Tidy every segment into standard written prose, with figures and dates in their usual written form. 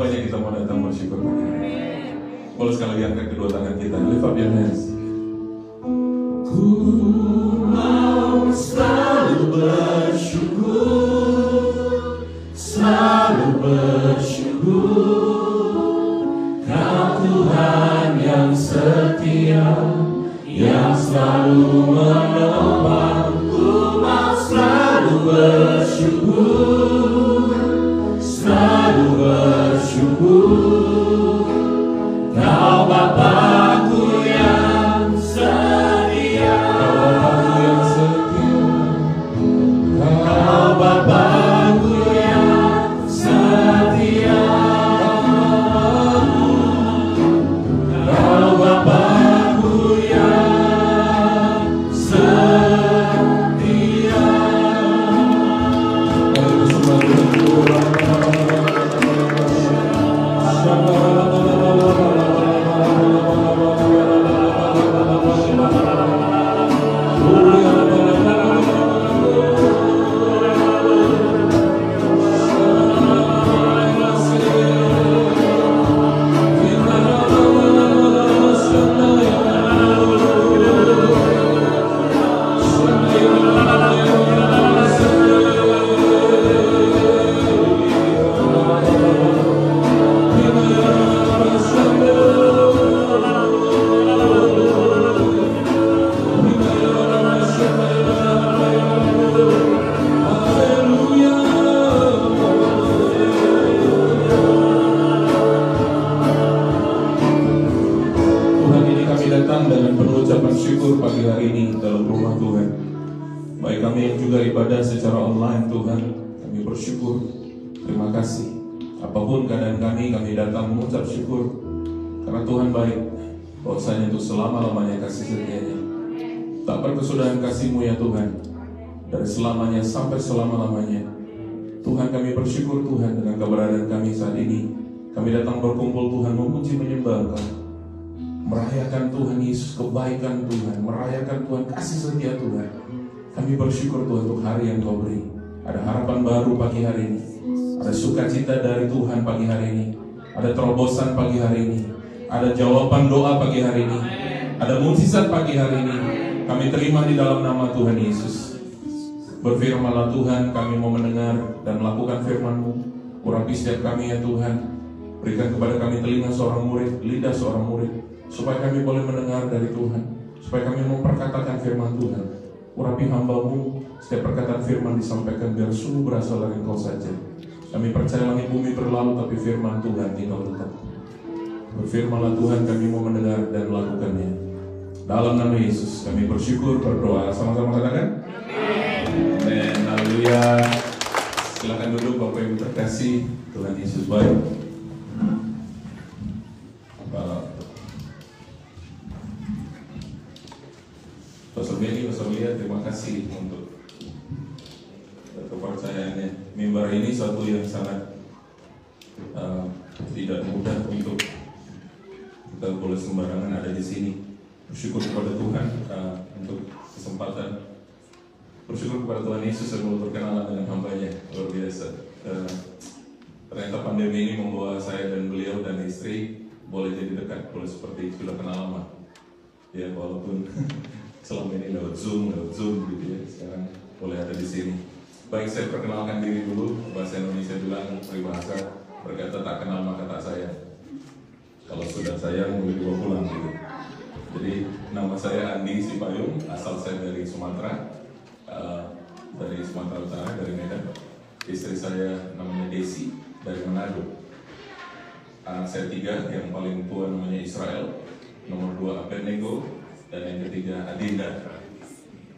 banyak kita mau datang bersyukur. Boleh sekali lagi angkat kedua tangan kita. Lift up your hands. Ku mau selalu bersyukur, selalu bersyukur. Kau Tuhan yang setia, yang selalu menolong. Ku mau selalu bersyukur, selalu bersyukur. Kau Bapakku yang setia, Kau Bapakku yang setia, Kau Bapakku yang setia. Ibadah secara online Tuhan, kami bersyukur, terima kasih. Apapun keadaan kami datang mengucap syukur karena Tuhan baik, bahwasanya untuk selama-lamanya kasih setianya. Tak berkesudahan kasih-Mu ya Tuhan, dari selamanya sampai selama-lamanya. Tuhan, kami bersyukur Tuhan dengan keberadaan kami saat ini. Kami datang berkumpul Tuhan, memuji menyembah Engkau, merayakan Tuhan Yesus, kebaikan Tuhan, merayakan Tuhan kasih setia Tuhan. Kami bersyukur Tuhan untuk hari yang Kau beri. Ada harapan baru pagi hari ini, ada sukacita dari Tuhan pagi hari ini, ada terobosan pagi hari ini, ada jawaban doa pagi hari ini, ada mukjizat pagi hari ini. Kami terima di dalam nama Tuhan Yesus. Berfirmanlah Tuhan, kami mau mendengar dan melakukan firman-Mu. Urapi setiap kami ya Tuhan. Berikan kepada kami telinga seorang murid, lidah seorang murid, supaya kami boleh mendengar dari Tuhan, supaya kami memperkatakan firman Tuhan. Urapi hamba-Mu, setiap perkataan firman disampaikan biar sungguh berasal dari Engkau saja. Kami percaya langit bumi berlalu, tapi firman Tuhan tinggal tetap. Berfirmanlah Tuhan, kami mau mendengar dan melakukannya. Dalam nama Yesus kami bersyukur, berdoa. Sama-sama katakan amin. Haleluya. Silakan duduk Bapak Ibu terkasih. Tuhan Yesus baik. Pastor Benny, Pastor Lia, terima kasih untuk kepercayaannya. Mimbar ini suatu yang sangat tidak mudah untuk kita boleh sembarangan ada di sini. Bersyukur kepada Tuhan untuk kesempatan. Bersyukur kepada Tuhan Yesus yang boleh berkenalan dengan hamba-Nya. Luar biasa. Ternyata pandemi ini membawa saya dan beliau dan istri boleh jadi dekat, boleh seperti sudah kenal lama. Ya, walaupun selama ini lewat Zoom gitu ya, sekarang boleh ada di sini. Baik, saya perkenalkan diri dulu. Bahasa Indonesia bilang, peribahasa berkata tak kenal maka tak sayang. Kalau sudah sayang boleh dibawa pulang gitu. Jadi nama saya Andi Sipayung, asal saya dari Sumatera, dari Sumatera Utara, dari Medan. Istri saya namanya Desi dari Manado. Anak saya 3, yang paling tua namanya Israel, nomor 2 Abednego, dan yang ketiga Adinda.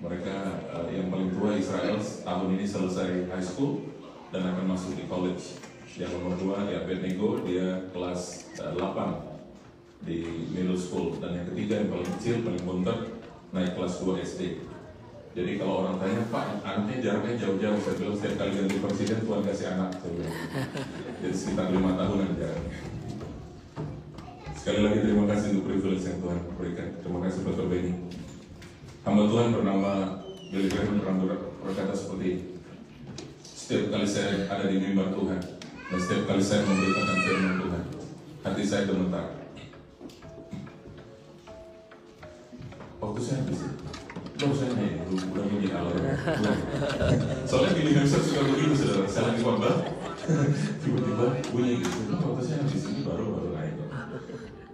Mereka yang paling tua Israel tahun ini selesai high school dan akan masuk di college. Yang nomor 2 ya Abednego, dia kelas 8 di middle school, dan yang ketiga yang paling kecil, paling buntet, naik kelas 2 SD. Jadi kalau orang tanya, Pak, anaknya jaraknya jauh-jauh, saya bilang setiap kali ganti presiden Tuhan kasih anak, saya bilang. Jadi sekitar 5 tahunan jaraknya. Sekali lagi terima kasih untuk privilege yang Tuhan berikan. Terima kasih Pastor Benny. Hamba Tuhan bernama Billy Graham pernah berkata seperti ini. Setiap kali saya ada di mimbar Tuhan, Dan setiap kali saya memberitakan firman Tuhan, hati saya gemetar. Waktu saya habis, baru saya nanya, udah bunyi alarm. Soalnya di Hampshire suka begitu, saudara. Saya lagi khotbah, tiba-tiba bunyi gitu. Waktu saya habis ini baru naik.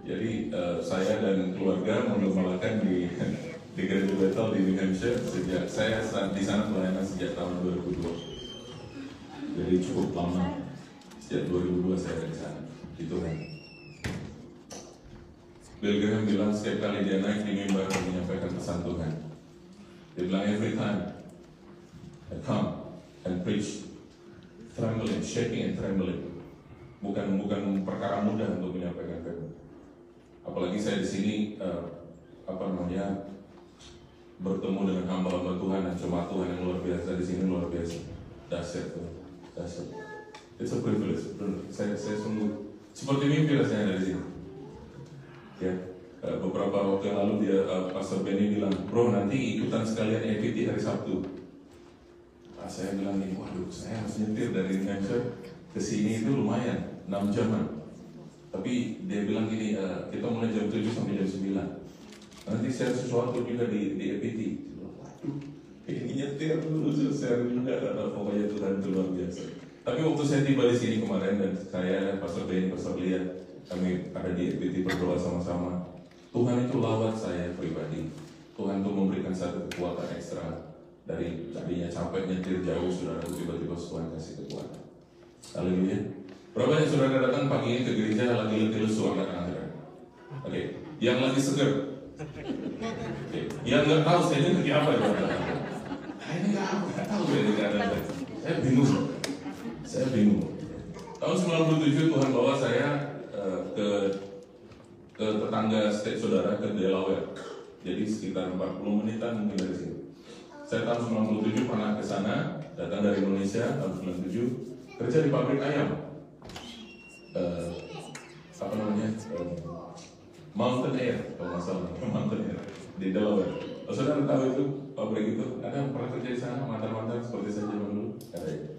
Jadi saya dan keluarga menggembalakan di Gereja Bethel di New Hampshire sejak saya di sana pelayanan sejak tahun 2002. Jadi cukup lama. Sejak 2002 saya di sana. Itu kan. Bill Graham bilang setiap kali dia naik di mimbar dan menyampaikan pesan Tuhan, dia bilang every time I come and preach, trembling, shaking and trembling. Bukan perkara mudah untuk menyampaikan firman. Apalagi saya di sini bertemu dengan hamba-hamba Tuhan dan jemaat Tuhan yang luar biasa di sini, luar biasa. Dahsyat Tuhan, dahsyat. It's a privilege. Saya sungguh seperti mimpi rasanya dari sini. Ya, beberapa waktu yang lalu Pastor Benny bilang, bro nanti ikutan sekalian EPT hari Sabtu. Saya bilang nih, waduh saya harus nyetir dari New Hampshire ke sini itu lumayan 6 jaman. Tapi dia bilang gini, kita mulai jam 7 sampai jam 9. Nanti saya sesuatu juga di EPT. Waduh, ini nyetir dulu saya juga ada pokoknya Tuhan itu luar biasa. Tapi waktu saya tiba di sini kemarin dan saya, Pastor Ben, Pastor Lia, kami ada di EPT berdoa sama-sama. Tuhan itu lawat saya pribadi. Tuhan itu memberikan satu kekuatan ekstra dari tadinya capek nyetir jauh, saudara tiba-tiba Tuhan kasih kekuatan. Haleluya. Berapa yang saudara datang pagi ini ke gereja lagi letih lesu angkat tangan saudara? Oke, yang lagi seger. Oke, yang nggak tahu saya ini lagi apa ya? Ini nggak tahu ya ini ada. Saya bingung. Tahun 97 Tuhan bawa saya ke tetangga state saudara ke Delaware. Jadi sekitar 40 menitan mungkin dari sini. Saya tahun 97 pernah ke sana, datang dari Indonesia tahun 97 kerja di pabrik ayam. Mountain Air, kalau nggak salah, Mountain Air di Delaware. Kalau saudara tahu itu pabrik itu, ada yang pernah kerja di sana, mantan-mantan seperti saya zaman dulu, ada ya.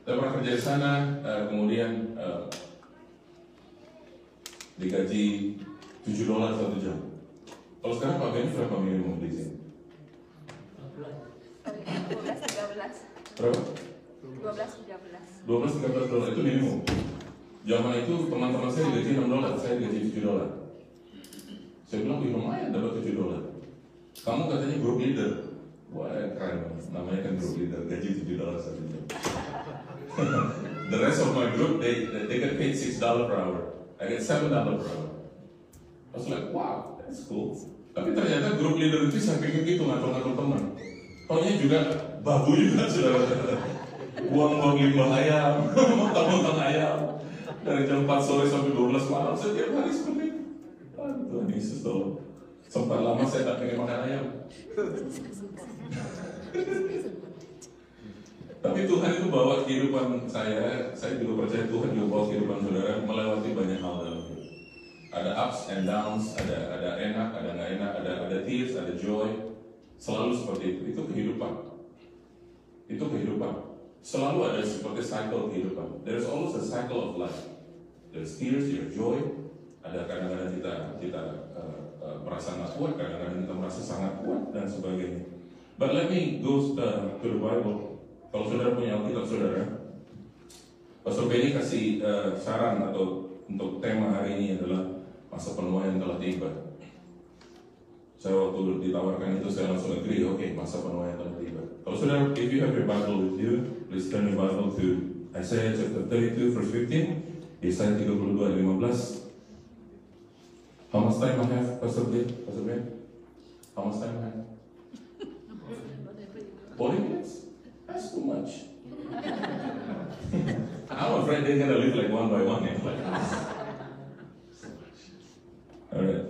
Saya pernah kerja di sana, kemudian digaji $7 1 jam. Kalau sekarang Pak Ben berapa minimum di sini? 12-13. Berapa? 12-13 $12-13 itu minimum. Zaman itu teman-teman saya digaji $6, saya digaji $7. Saya bilang, lumayan dapat $7. Kamu katanya group leader. Wah, keren. Namanya kan group leader, gaji $7 1 jam. The rest of my group, they get paid $6 per hour. I get $7 per hour. I was like, wow, that's cool. Tapi ternyata group leader itu sampai gitu ngatur-ngatur teman. Taunya juga babu juga saudara. Buang-buang limbah ayam, motong-motong ayam. Dari jam 4 sore sampai 12 malam setiap hari seperti itu. Tuhan Yesus tolong. Sempat lama saya tak pengen makan ayam. Tapi Tuhan itu bawa kehidupan saya juga percaya Tuhan juga bawa kehidupan saudara melewati banyak hal dalam hidup. Ada ups and downs, ada enak, ada nggak enak, ada tears, ada joy. Selalu seperti itu. Itu kehidupan. Itu kehidupan. Selalu ada seperti cycle kehidupan. There's always a cycle of life. There's tears, there's joy. Ada kadang-kadang kita merasa nggak kuat, kadang-kadang kita merasa sangat kuat dan sebagainya. But let me go to the Bible. Kalau saudara punya Alkitab saudara, Pastor Benny kasih saran atau untuk tema hari ini adalah masa penuaian telah tiba. Saya waktu ditawarkan itu saya langsung agree, oke, masa penuaian telah tiba. Kalau saudara, if you have your Bible with you, please turn your Bible to Isaiah chapter 32 verse 15. Yesaya 32 ayat 15. How much time I have, Pastor Ben? How much time I have? 40 minutes? That's too much. I'm afraid they're gonna live like one by one. Like, all right.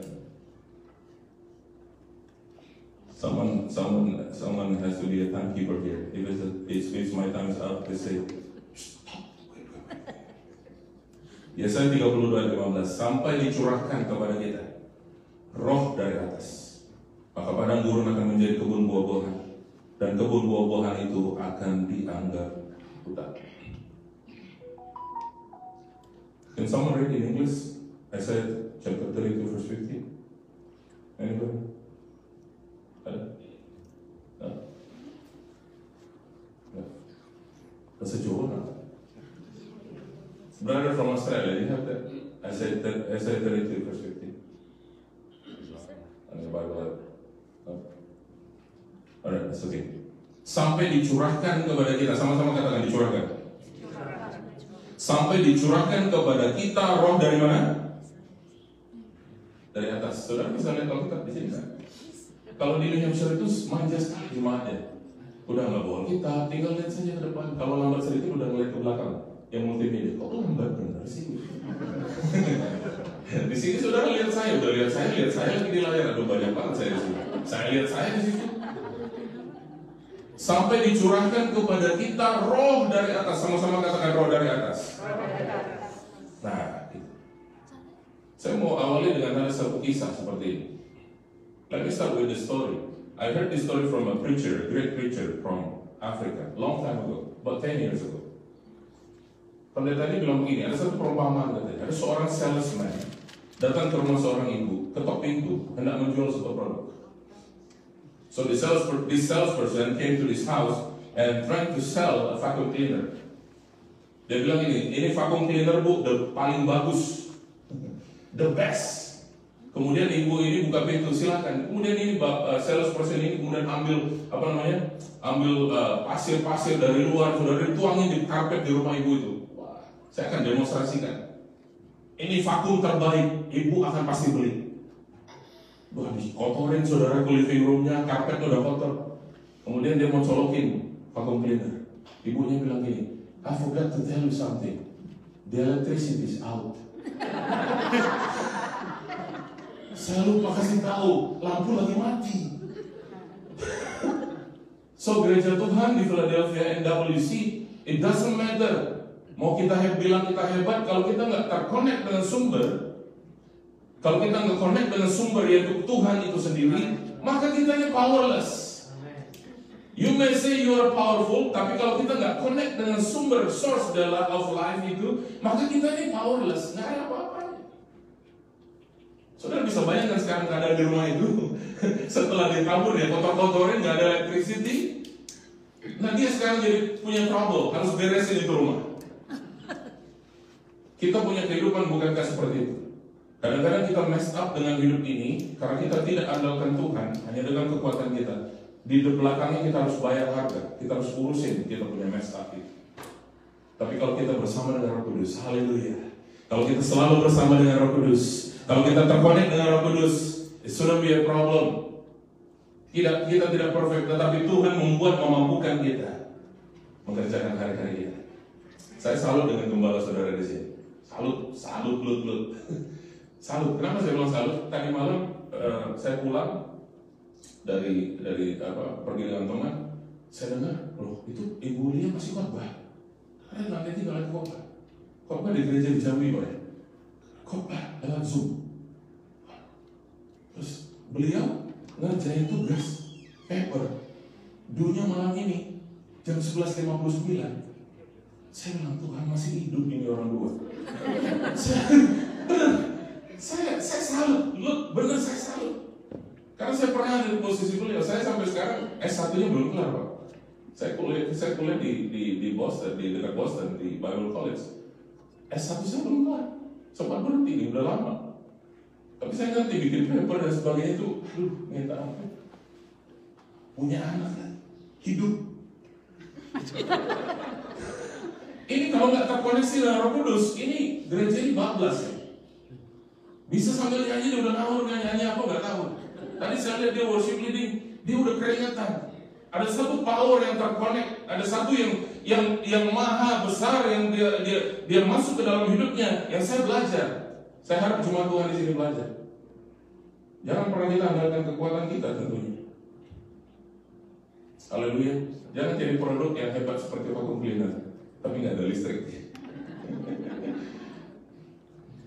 Someone has to be a timekeeper here. If my time is up, they say, Yesaya 32 ayat 15, sampai dicurahkan kepada kita roh dari atas, maka padang gurun akan menjadi kebun buah-buahan, dan kebun buah-buahan itu akan dianggap hutan. Can someone read in English? Isaiah chapter 32 verse 50. Anybody? Ada? No? No. Bahasa Jawa nggak? Brother from Australia, you have that? Isaiah 32 verse 50. And the Bible have? No? Alright, that's okay. Sampai dicurahkan kepada kita, sama-sama katakan dicurahkan. Sampai dicurahkan kepada kita roh dari mana? Dari atas. Saudara bisa lihat Alkitab di sini kan? Kalau di New Hampshire itu manja sekali jemaatnya. Udah nggak bawa kitab, tinggal lihat saja ke depan. Kalau lambat sedikit udah ngeliat ke belakang. Yang multimedia, kok lambat benar sih? Di sini saudara lihat saya, udah lihat saya lagi di layar. Aduh banyak banget saya di sini. Saya lihat saya di situ. Sampai dicurahkan kepada kita roh dari atas. Sama-sama katakan roh dari atas. Nah, saya mau awali dengan ada satu kisah seperti ini. Let me start with the story. I heard this story from a preacher, a great preacher from Africa, long time ago, about 10 years ago. Pendeta ini bilang begini, ada satu perumpamaan katanya, ada seorang salesman datang ke rumah seorang ibu, ketok pintu, hendak menjual satu produk. So this salesperson came to this house and trying to sell a vacuum cleaner. Dia bilang ini vacuum cleaner bu, the paling bagus, the best. Kemudian ibu ini buka pintu, silakan. Kemudian ini salesperson ini kemudian ambil pasir-pasir dari luar, sudah dituangin di karpet di rumah ibu itu. Wah, saya akan demonstrasikan. Ini vakum terbaik, ibu akan pasti beli. Wah, dikotorin saudara ke living roomnya, karpet udah kotor. Kemudian dia mau colokin vacuum cleaner. Ibunya bilang gini, I forgot to tell you something. The electricity is out. Saya lupa kasih tahu, lampu lagi mati. So gereja Tuhan di Philadelphia NWC, it doesn't matter. Mau kita bilang kita hebat, kalau kita nggak terconnect dengan sumber, kalau kita nggak connect dengan sumber yaitu Tuhan itu sendiri, maka kita ini powerless. You may say you are powerful, tapi kalau kita nggak connect dengan sumber source of life itu, maka kita ini powerless, nggak ada apa-apanya. Saudara bisa bayangkan sekarang keadaan di rumah itu, setelah ditabur ya kotor-kotorin, nggak ada electricity. Nah dia sekarang jadi punya trouble, harus beresin itu rumah. Kita punya kehidupan bukankah seperti itu? Kadang-kadang kita mess up dengan hidup ini karena kita tidak andalkan Tuhan hanya dengan kekuatan kita. Di belakangnya kita harus bayar harga, kita harus urusin kita punya mess up itu. Tapi kalau kita bersama dengan Roh Kudus, haleluya. Kalau kita selalu bersama dengan Roh Kudus, kalau kita terkonek dengan Roh Kudus, it shouldn't be a problem. Kita tidak perfect, tetapi Tuhan memampukan kita mengerjakan hari-hari kita. Saya salut dengan gembala saudara di sini. Salut. Salut. Kenapa saya bilang salut? Tadi malam saya pulang dari pergi dengan teman, saya dengar, loh itu Ibu Lia masih khotbah. Karena nanti tinggal lagi khotbah di gereja di Jambi, Pak. Khotbah lewat Zoom. Terus beliau ngerjain tugas paper dunia malam ini jam 11.59. Saya bilang Tuhan masih hidup ini orang dua. Saya salut, benar saya salut. Karena saya pernah ada di posisi beliau. Saya sampai sekarang S1-nya belum kelar, Pak. Saya kuliah di Boston, di dekat Boston di Bible College. S1 saya belum kelar. Sempat berhenti, ini udah lama. Tapi saya ngerti bikin paper dan sebagainya itu, minta ampun. Punya anak kan, hidup. Ini kalau nggak terkoneksi dengan Roh Kudus, ini gereja ini bablas ya. Bisa sambil nyanyi, dia udah ngawur, nyanyi apa nggak tahu. Tadi saya lihat dia worship leading, dia udah keringatan. Ada satu power yang terkonek, ada satu yang maha besar yang dia masuk ke dalam hidupnya, yang saya belajar. Saya harap cuma Tuhan di sini belajar. Jangan pernah kita andalkan kekuatan kita tentunya. Haleluya. Jangan jadi produk yang hebat seperti vacuum cleaner, tapi nggak ada listrik.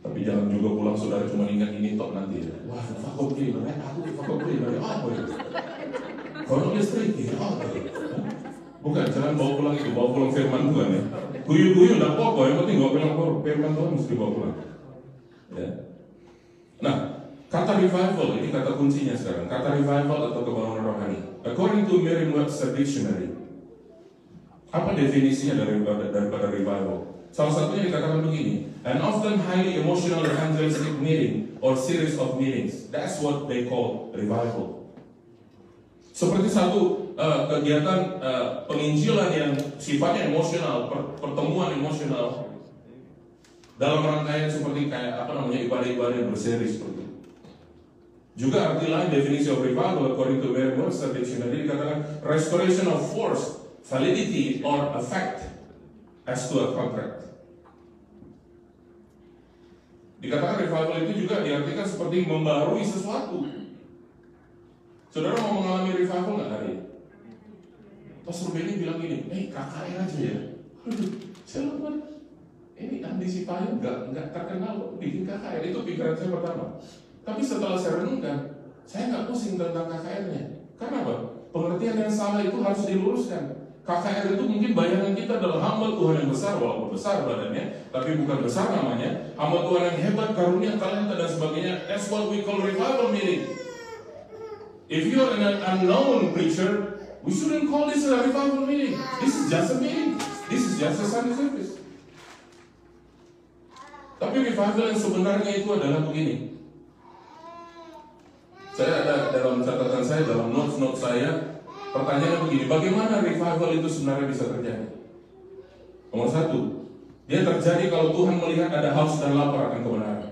Tapi jangan juga pulang saudara cuma ingat ini tok nanti. Wah, vacuum cleaner, aku vacuum cleaner, apa ya? Kalau listrik, ya apa? Bukan, jangan bawa pulang itu, bawa pulang firman Tuhan ya. Guyu-guyu enggak apa-apa, yang penting gak bilang firman Tuhan mesti bawa pulang. Ya. Nah, kata revival ini kata kuncinya sekarang. Kata revival atau kebangunan rohani. According to Merriam-Webster Dictionary, apa definisinya daripada revival? Salah satunya dikatakan begini: an often highly emotional evangelistic meeting or series of meetings. That's what they call revival. Seperti satu kegiatan penginjilan yang sifatnya emosional, pertemuan emosional dalam rangkaian seperti kayak ibadah-ibadah yang berseri seperti itu. Juga arti lain definisi of revival according to Merriam-Webster Dictionary dikatakan restoration of force, validity or effect as to a contract. Dikatakan revival itu juga diartikan seperti membarui sesuatu. Saudara mau mengalami revival nggak hari ini? Pastor Benny bilang gini, KKR aja ya. Saya lupa. Ini Andi Sipayu nggak terkenal bikin KKR, itu pikiran saya pertama. Tapi setelah saya renungkan, saya nggak pusing tentang KKR-nya. Karena apa? Pengertian yang salah itu harus diluruskan. KKR itu mungkin bayangan kita adalah hamba Tuhan yang besar, walaupun besar badannya, tapi bukan besar namanya. Hamba Tuhan yang hebat, karunia, talenta dan sebagainya. That's what we call revival meeting. If you are an unknown preacher, we shouldn't call this a revival meeting. This is just a meeting. This is just a Sunday service. Tapi revival yang sebenarnya itu adalah begini. Saya ada dalam catatan saya, dalam notes saya, pertanyaannya begini: bagaimana revival itu sebenarnya bisa terjadi? Nomor satu, dia terjadi kalau Tuhan melihat ada haus dan lapar akan kebenaran.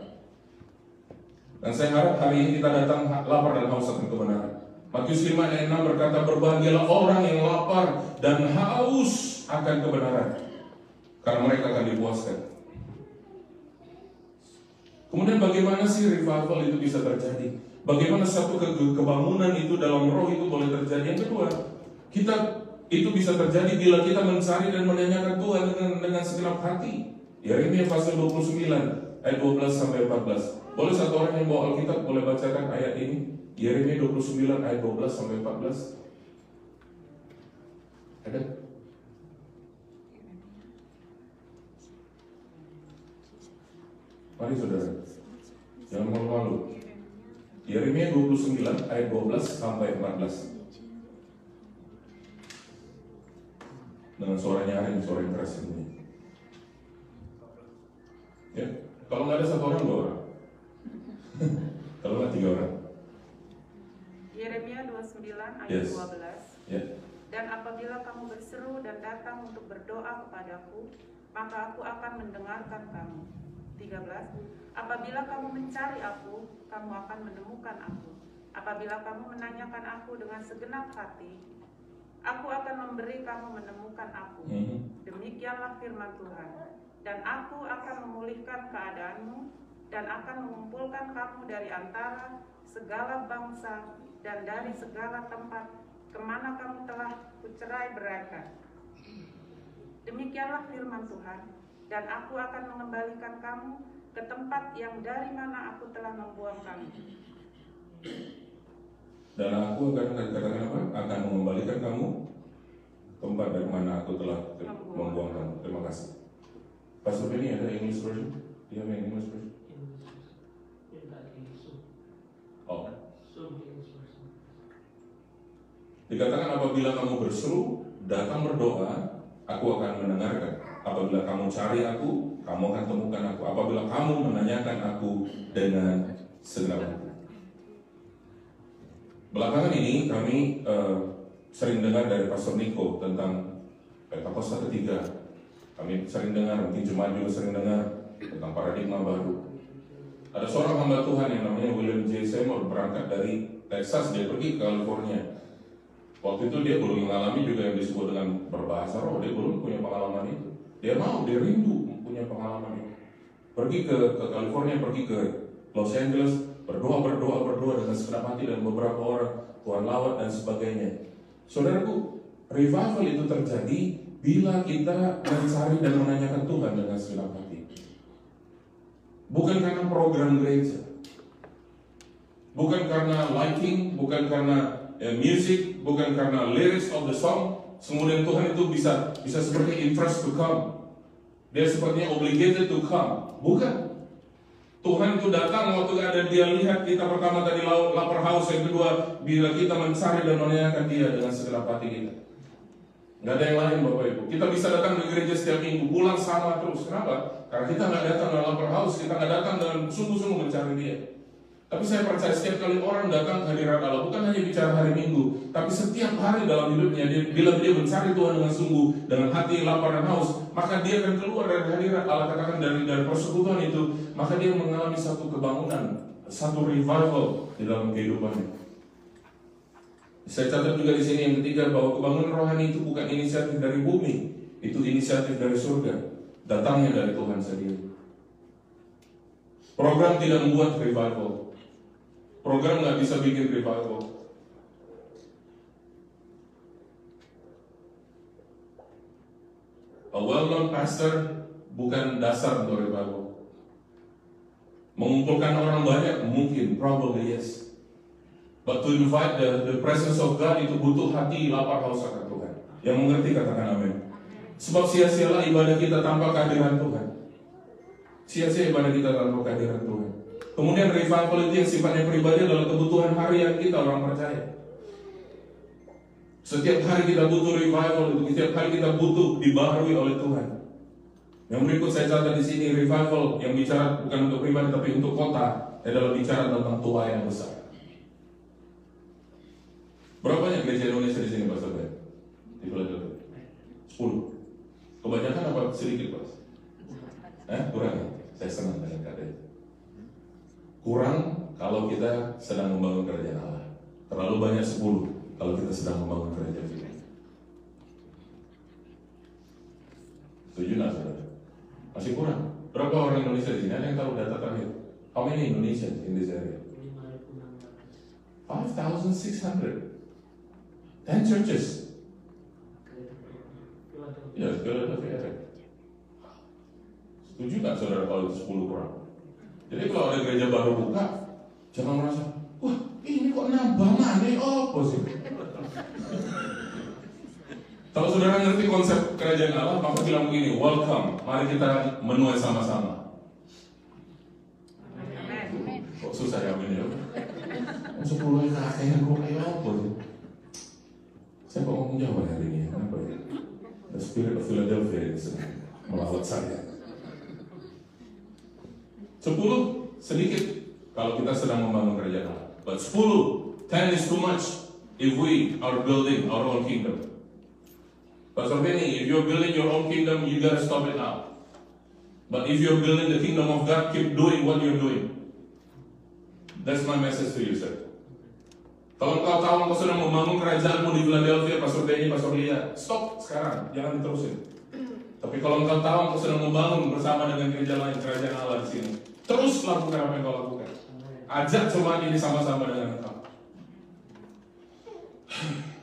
Dan saya harap hari ini kita datang lapar dan haus akan kebenaran. Matius 5 ayat 6 berkata, berbahagialah orang yang lapar dan haus akan kebenaran, karena mereka akan dipuaskan. Kemudian bagaimana sih revival itu bisa terjadi? Bagaimana satu kebangunan itu dalam roh itu boleh terjadi? Yang kedua, kita itu bisa terjadi bila kita mencari dan menanyakan Tuhan dengan segenap hati. Yeremia pasal 29 ayat 12 sampai 14. Boleh satu orang yang bawa Alkitab boleh bacakan ayat ini? Yeremia 29 ayat 12 sampai 14. Ada? Mari saudara, jangan malu-malu. Yeremia 29 ayat 12 sampai 14. Dengan suara nyaring, suara yang keras ini. Ya, kalau nggak ada satu orang, dua orang. Kalau nggak 3 orang. Yeremia 29 ayat Yes. 12. Yeah. Dan apabila kamu berseru dan datang untuk berdoa kepadaku, maka aku akan mendengarkan kamu. 13. Apabila kamu mencari aku, kamu akan menemukan aku. Apabila kamu menanyakan aku dengan segenap hati, aku akan memberi kamu menemukan aku. Demikianlah firman Tuhan. Dan aku akan memulihkan keadaanmu dan akan mengumpulkan kamu dari antara segala bangsa dan dari segala tempat kemana kamu telah kucerai beraikan. Demikianlah firman Tuhan. Dan aku akan mengembalikan kamu ke tempat yang dari mana aku telah membuang kamu. Dan aku akan katakan apa? Akan mengembalikan kamu tempat dari mana aku telah membuang kamu. Terima kasih. Pastor Benny, ada English version? Dia ada English version? Oh. Dikatakan apabila kamu berseru, datang berdoa, aku akan mendengarkan. Apabila kamu cari aku, kamu akan temukan aku. Apabila kamu menanyakan aku dengan segenap hati. Belakangan ini kami sering dengar dari Pastor Niko tentang Pentakosta ketiga. Kami sering dengar, mungkin jemaat juga sering dengar tentang paradigma baru. Ada seorang hamba Tuhan yang namanya William J. Seymour berangkat dari Texas, dia pergi ke California. Waktu itu dia belum mengalami juga yang disebut dengan berbahasa roh, dia belum punya pengalaman itu. Dia mau, dia rindu punya pengalaman itu. Pergi ke California, pergi ke Los Angeles, berdoa dengan segenap hati dan beberapa orang, Tuhan lawat dan sebagainya. Saudaraku, revival itu terjadi bila kita mencari dan menanyakan Tuhan dengan segenap hati. Bukan karena program gereja, bukan karena liking, bukan karena music, bukan karena lyrics of the song. Kemudian Tuhan itu bisa seperti interest to come. Dia sepertinya obligated to come. Bukan. Tuhan itu datang waktu ada dia lihat kita pertama tadi lapar haus, yang kedua bila kita mencari dan menanyakan dia dengan segenap hati kita. Nggak ada yang lain Bapak Ibu. Kita bisa datang ke gereja setiap minggu, pulang sama terus. Kenapa? Karena kita nggak datang dengan lapar haus, kita nggak datang dengan sungguh-sungguh mencari dia. Tapi saya percaya setiap kali orang datang ke hadirat Allah, bukan hanya bicara hari Minggu, tapi setiap hari dalam hidupnya, bila dia mencari Tuhan dengan sungguh, dengan hati lapar dan haus, maka dia akan keluar dari hadirat Allah, katakan dari persekutuan itu, maka dia mengalami satu kebangunan, satu revival di dalam kehidupannya. Saya catat juga di sini yang ketiga, bahwa kebangunan rohani itu bukan inisiatif dari bumi, itu inisiatif dari surga, datangnya dari Tuhan sendiri. Program tidak membuat revival. Program nggak bisa bikin revival. A well-known pastor bukan dasar untuk revival. Mengumpulkan orang banyak mungkin, probably yes. But to invite the presence of God itu butuh hati lapar haus akan Tuhan. Yang mengerti katakan amin. Sebab sia-sialah ibadah kita tanpa kehadiran Tuhan. Sia-sia ibadah kita tanpa kehadiran Tuhan. Kemudian revival itu yang sifatnya pribadi adalah kebutuhan harian kita orang percaya. Setiap hari kita butuh revival itu, setiap hari kita butuh dibaharui oleh Tuhan. Yang berikut saya catat di sini, revival yang bicara bukan untuk pribadi tapi untuk kota adalah bicara tentang tua yang besar. Berapa banyak gereja Indonesia di sini Pak Saudara? Di Philadelphia? 10. Kebanyakan apa sedikit Pak? Kurang ya? Saya senang dengan keadaan. Kurang kalau kita sedang membangun kerajaan Allah. Terlalu banyak 10 kalau kita sedang membangun kerajaan kita. Setuju nggak saudara? Masih kurang. Berapa orang Indonesia di sini? Ada yang tahu data terakhir? How many Indonesians in this area? 5,600. 10 churches. Ya, Philadelphia. Setuju nggak saudara kalau itu 10 kurang? Jadi kalau ada gereja baru buka, jangan merasa, wah ini kok nambah mana apa sih? Kalau saudara ngerti konsep kerajaan Allah, maka bilang begini, welcome, mari kita menuai sama-sama. Kok susah ya amin ya? 10 kakeknya kok kayak apa sih? Saya kok ngomong Jawa hari ini, kenapa ya? The spirit of Philadelphia ini sedang melawat saya. 10 sedikit kalau kita sedang membangun kerajaan Allah. But 10 is too much if we are building our own kingdom. Pastor Benny, if you're building your own kingdom, you gotta stop it now. But if you're building the kingdom of God, keep doing what you're doing. That's my message to you, sir. Kalau kau tahu kau sedang membangun kerajaanmu di Philadelphia, Pastor Benny, Pastor Lia, stop sekarang, jangan diterusin. Tapi kalau engkau tahu engkau sedang membangun bersama dengan gereja lain, kerajaan Allah di sini, terus lakukan apa yang kau lakukan. Ajak jemaat ini sama-sama dengan engkau.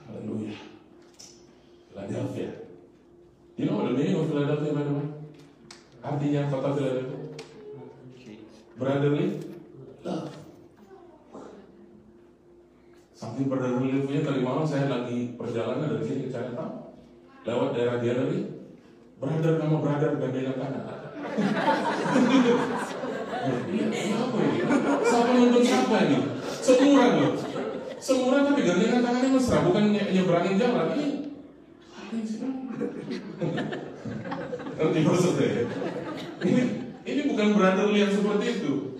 Haleluya. Philadelphia. You know the meaning of Philadelphia by the way? Artinya kota Philadelphia? Brotherly love. Saking brotherly love-nya tadi malam saya lagi perjalanan dari sini ke Chinatown, lewat daerah Gallery, brother sama brother gandengan tangan. Apa ini? Siapa nonton siapa ini? Seumuran loh. Seumuran tapi gandengan tangannya mesra, bukan nyebrangin jalan. Ngerti maksudnya? Ini bukan brotherly yang seperti itu.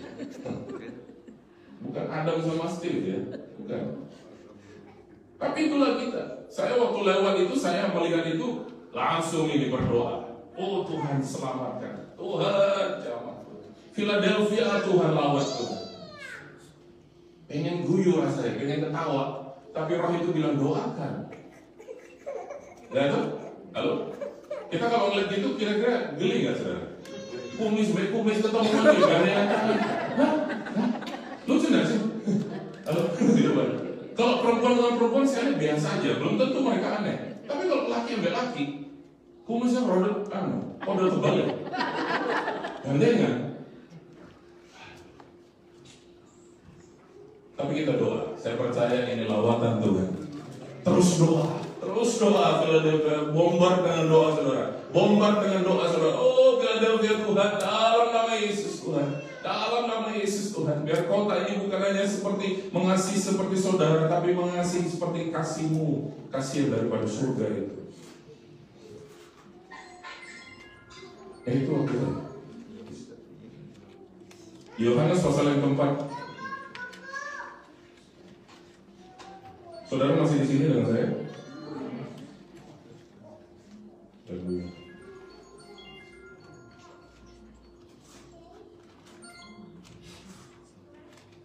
Bukan Adam sama Steve ya, bukan. Tapi itulah kita. Saya waktu lewat itu, saya melihat itu langsung ini berdoa. Oh Tuhan selamatkan, Tuhan jamah, Philadelphia Tuhan lawat Tuhan. Pengen guyu rasanya, pengen ketawa, tapi roh itu bilang doakan. Ya tuh, halo. Kita kalau ngeliat gitu kira-kira geli nggak saudara? Kumis ketemu lagi, gandengan tangan. Hah? Lucu nggak sih? Halo, kalau perempuan dengan perempuan sekali biasa aja, belum tentu mereka aneh. Tapi kalau laki ambil laki, kumisnya rodel terbalik. Gandengan. Tapi kita doa. Saya percaya ini lawatan Tuhan. Terus doa. Terus doa Philadelphia, bombar dengan doa saudara. Bombar dengan doa saudara. Oh Philadelphia Tuhan, dalam nama Yesus Tuhan. Dalam nama Yesus Tuhan. Biar kota ini bukan hanya seperti mengasihi seperti saudara, tapi mengasihi seperti kasih-Mu. Kasih daripada surga itu. Itu waktu itu. Yohanes pasal yang keempat. Saudara masih di sini dengan saya?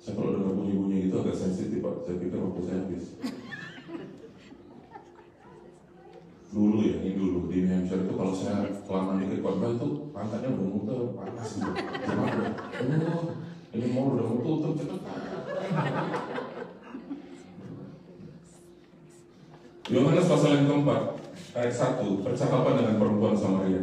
Saya kalau dengar bunyi-bunyi itu agak sensitif Pak. Saya pikir waktu saya habis. Dulu ya, ini dulu di New Hampshire itu kalau saya kelamaan dikit khotbah itu pantatnya udah muter, panas gitu. Ini mau udah mau tutup cepet. Yohanes pasal yang keempat ayat 1, percakapan dengan perempuan Samaria.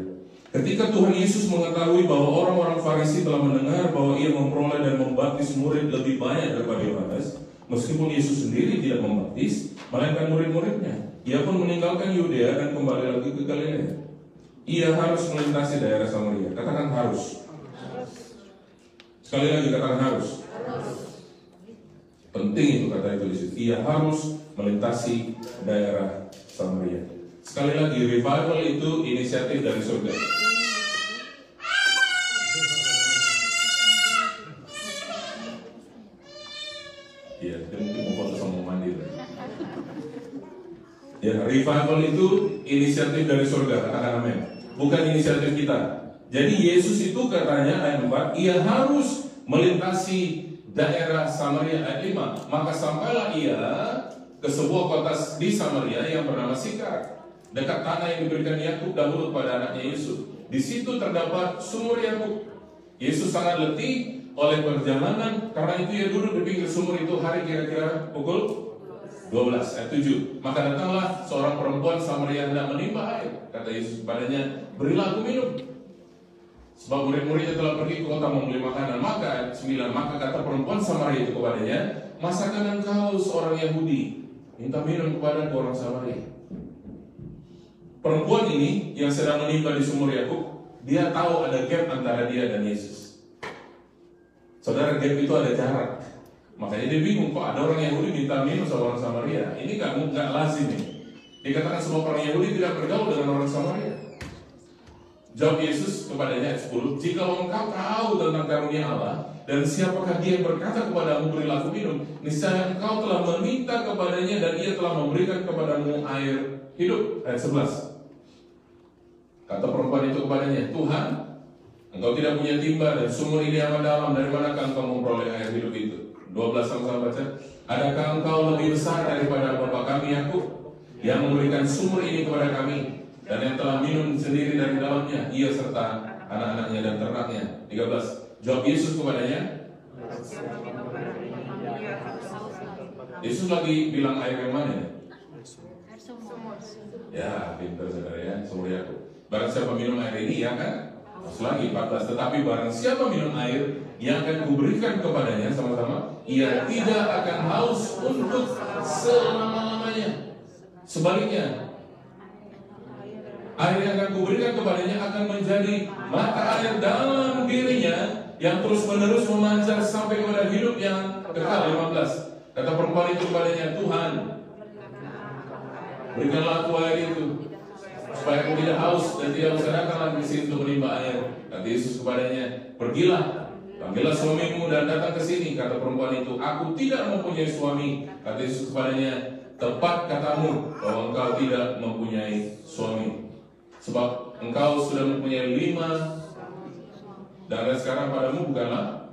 Ketika Tuhan Yesus mengetahui bahwa orang-orang Farisi telah mendengar bahwa ia memperoleh dan membaptis murid lebih banyak daripada Yohanes, meskipun Yesus sendiri tidak membaptis, melainkan murid-muridnya, ia pun meninggalkan Yudea dan kembali lagi ke Galilea. Ia harus melintasi daerah Samaria. Katakan harus. Sekali lagi katakan harus. Penting itu kata itu di situ. Ia harus melintasi daerah Samaria. Sekali lagi, revival itu inisiatif dari surga. Iya, dia mungkin mau foto sama mandi. Ya, revival itu inisiatif dari surga, katakan amin. Bukan inisiatif kita. Jadi Yesus itu katanya ayat 4, ia harus melintasi daerah Samaria ayat 5. Maka sampailah ia ke sebuah kota di Samaria yang bernama Sikar, dekat tanah yang diberikan Yakub dahulu kepada anaknya Yusuf. Di situ terdapat sumur Yakub. Yesus sangat letih oleh perjalanan, karena itu ia duduk di pinggir sumur itu hari kira-kira pukul 12 ayat 7. Maka datanglah seorang perempuan Samaria hendak menimba air. Kata Yesus kepadanya, berilah aku minum. Sebab murid-muridnya telah pergi ke kota membeli makanan. Maka ayat 9, maka kata perempuan Samaria itu kepadanya, masakan engkau seorang Yahudi minta minum kepada orang Samaria? Perempuan ini yang sedang menimba di sumur Yakub, dia tahu ada gap antara dia dan Yesus. Saudara, gap itu ada jarak. Makanya dia bingung, kok ada orang Yahudi minta minum sama orang Samaria? Ini nggak lazim nih. Dikatakan semua orang Yahudi tidak bergaul dengan orang Samaria. Jawab Yesus kepadanya ayat 10, jika engkau tahu tentang karunia Allah dan siapakah dia yang berkata kepadamu berilah aku minum, niscaya engkau telah meminta kepadanya dan ia telah memberikan kepadamu air hidup. Ayat 11. Kata perempuan itu kepadanya, Tuhan, engkau tidak punya timba dan sumur ini amat dalam, dari manakah engkau memperoleh air hidup itu? 12 sama-sama baca. Adakah engkau lebih besar daripada bapa kami Yakub yang memberikan sumur ini kepada kami dan yang telah minum sendiri dari dalamnya, ia serta anak-anaknya dan ternaknya? 13. Jawab Yesus kepadanya, Yesus lagi bilang air yang mana? Ya, pintar saudara ya, sumur Yakub. Barang siapa minum air ini, ya kan? Lagi 14. Tetapi barang siapa minum air yang akan kuberikan kepadanya, sama-sama, ia tidak akan haus untuk selama-lamanya. Sebaliknya, air yang akan kuberikan kepadanya akan menjadi mata air dalam dirinya yang terus-menerus memancar sampai kepada hidup yang kekal. 15. Kata perempuan itu kepadanya, Tuhan, berikanlah aku air itu supaya aku tidak haus dan tidak usah datang lagi ke sini untuk menimba air. Kata Yesus kepadanya, pergilah, panggillah suamimu dan datang ke sini. Kata perempuan itu, aku tidak mempunyai suami. Kata Yesus kepadanya, tepat katamu bahwa engkau tidak mempunyai suami, sebab engkau sudah mempunyai 5 dan sekarang padamu bukanlah.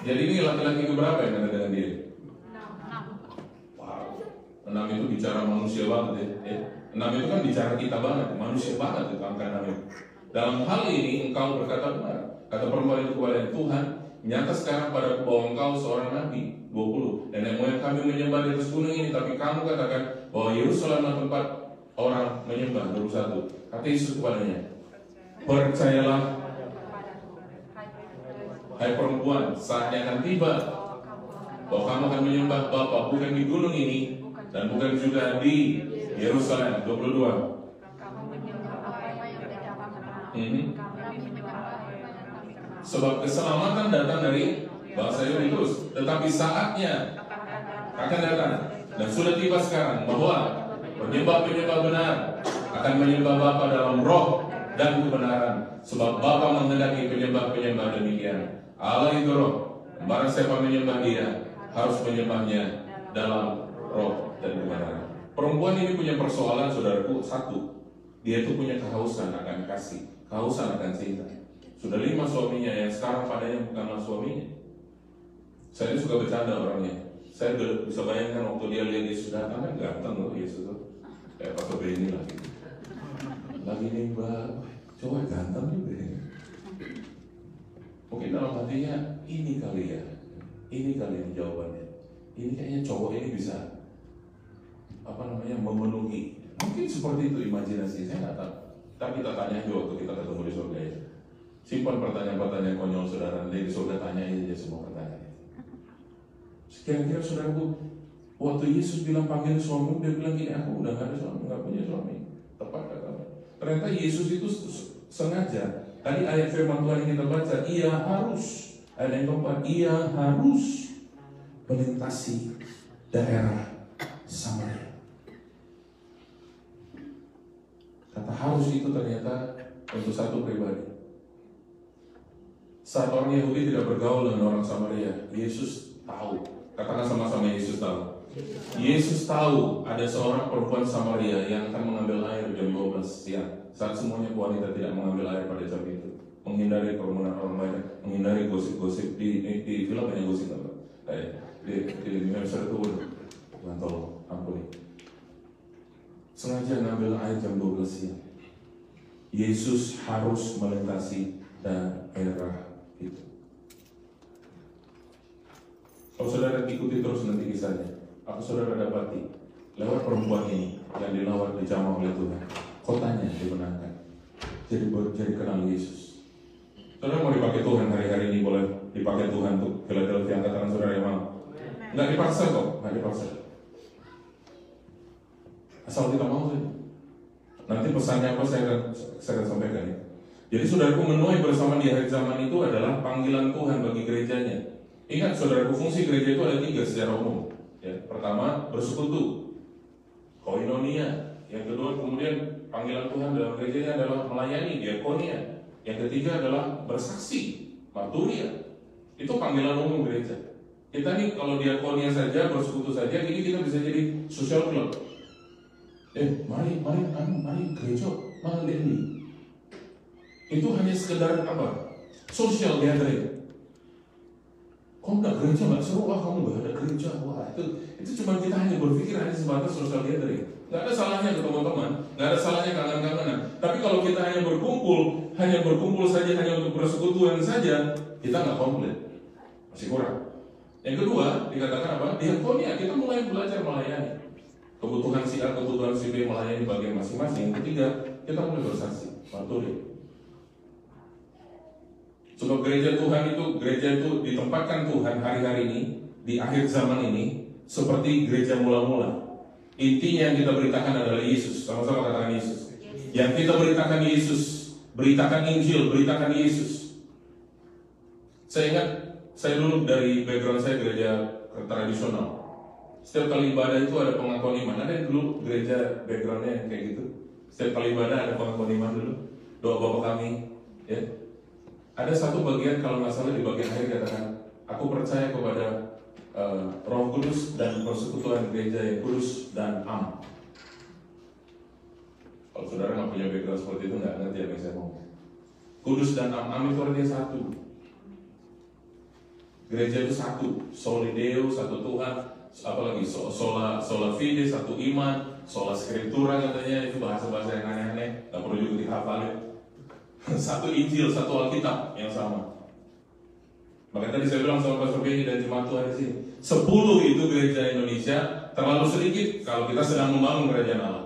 Jadi ini laki-laki keberapa yang ada dengan dia? Wow, 6 itu bicara manusia banget ya. 6 itu kan bicara kita banget, manusia banget itu angka 6 itu. Dalam hal ini engkau berkata benar. Kata perempuan itu kepada Tuhan, nyata sekarang padaku bahwa engkau seorang nabi. 20. Nenek moyang kami menyembah di atas gunung ini, tapi kamu katakan bahwa Yerusalem adalah tempat orang menyembah. 21. Kata Yesus kepadanya, percayalah hai perempuan, saatnya akan tiba bahwa kamu akan menyembah Bapa bukan di gunung ini, dan bukan juga di Yerusalem. 22. Kamu menyembah apa yang tidak kamu kenal. Mhm. Kami menyembah apa yang kami kenal. Sebab keselamatan datang dari bangsa Yahudi terus, tetapi saatnya akan datang dan sudah tiba sekarang bahwa penyembah-penyembah benar akan menyembah Bapa dalam roh dan kebenaran, sebab Bapa menghendaki penyembah-penyembah demikian. Allah itu roh, barang siapa menyembah Dia harus menyembahnya dalam roh dan kebenaran. Perempuan ini punya persoalan, saudaraku, satu, dia itu punya kehausan akan kasih, kehausan akan cinta. Sudah 5 suaminya, yang sekarang padanya bukanlah suaminya. Saya ini suka bercanda orangnya. Saya bisa bayangkan waktu dia lihat Yesus datang, kan ganteng loh Yesus tuh. Kayak Pastor Benny lah gitu. Lagi nih mbak, coba ganteng juga ya. Mungkin dalam hatinya, ini kali ya, ini kali yang jawabannya. Ini kayaknya cowok ini bisa memenuhi. Mungkin seperti itu imajinasi, saya nggak tahu. Tapi kita tanya aja waktu kita ketemu di surga ya. Simpan pertanyaan-pertanyaan konyol saudara, nanti di surga tanyain aja semua pertanyaan. Kira-kira saudaraku, waktu Yesus bilang panggil suamimu, dia bilang gini, aku udah gak ada suami, gak punya suami. Tepat kata. Ternyata Yesus itu sengaja. Tadi ayat firman Tuhan yang kita baca, ia harus, ayat yang keempat, ia harus melintasi daerah Samaria. Kata harus itu ternyata untuk satu pribadi. Saat orang Yahudi tidak bergaul dengan orang Samaria, Yesus tahu. Katakan sama-sama, Yesus tahu. Yesus tahu ada seorang perempuan Samaria yang akan mengambil air jam 12 siang. Saat semuanya wanita tidak mengambil air pada jam itu, menghindari kerumunan orang banyak, menghindari gosip-gosip di film banyak gosip apa? Di Mesir itu, Tuhan tolong ampuni. Sengaja ngambil air jam 12 siang. Yesus harus melintasi daerah itu. Kalau saudara ikuti terus nanti kisahnya, apa saudara dapati lewat perempuan ini yang dilawat dijamah oleh Tuhan, kotanya dimenangkan, jadi kenal Yesus. Saudara mau dipakai Tuhan hari-hari ini, boleh dipakai Tuhan untuk Philadelphia, angkat tangan saudara yang mau. Nggak dipaksa kok, nggak dipaksa. Asal kita mau saja. Nanti pesannya apa saya akan sampaikan ya. Jadi saudaraku, menuai bersama di akhir zaman itu adalah panggilan Tuhan bagi gerejanya. Ingat saudaraku, fungsi gereja itu ada 3 secara umum. Ya, pertama bersekutu, koinonia. Yang kedua kemudian panggilan Tuhan dalam gerejanya adalah melayani, diakonia. Yang ketiga adalah bersaksi, marturia. Itu panggilan umum gereja. Kita nih kalau diakonia saja, bersekutu saja, ini kita bisa jadi social club. Mari gereja, mari. Itu hanya sekedar apa? Social gathering. Kok nggak gereja nggak seru? Wah kamu nggak ada gereja, wah itu cuma kita hanya berpikir hanya sebatas social gathering. Nggak ada salahnya ketemu teman, nggak ada salahnya kangen-kangenan. Tapi kalau kita hanya berkumpul saja hanya untuk persekutuan saja, kita nggak komplit, masih kurang. Yang kedua dikatakan apa? Diakonia, kita mulai belajar melayani. Kebutuhan si A, kebutuhan si B melayani bagian masing-masing. Yang ketiga, kita mulai bersaksi, marturia. Sebab gereja itu ditempatkan Tuhan hari-hari ini, di akhir zaman ini, seperti gereja mula-mula. Intinya yang kita beritakan adalah Yesus. Sama-sama katakan Yesus. Yang kita beritakan Yesus, beritakan Injil, beritakan Yesus. Saya ingat, saya dulu dari background saya gereja tradisional. Setiap kali ibadah itu ada pengakuan iman. Ada yang dulu gereja backgroundnya yang kayak gitu. Setiap kali ibadah ada pengakuan iman dulu. Doa Bapa kami, ya. Ada satu bagian kalau nggak salah di bagian akhir katakan, aku percaya kepada Roh Kudus dan persekutuan gereja yang kudus dan am. Kalau saudara nggak punya background seperti itu nggak ngerti apa yang saya mau. Kudus dan am itu artinya satu. Gereja itu satu, soli Deo, satu Tuhan, apalagi sola fide, satu iman, sola scriptura katanya, itu bahasa-bahasa yang aneh-aneh, nggak perlu juga dihafalin. Satu Injil, satu Alkitab yang sama. Makanya tadi saya bilang sama Pastor Benny dan jemaat Tuhan di sini, 10 itu gereja Indonesia terlalu sedikit kalau kita sedang membangun kerajaan Allah.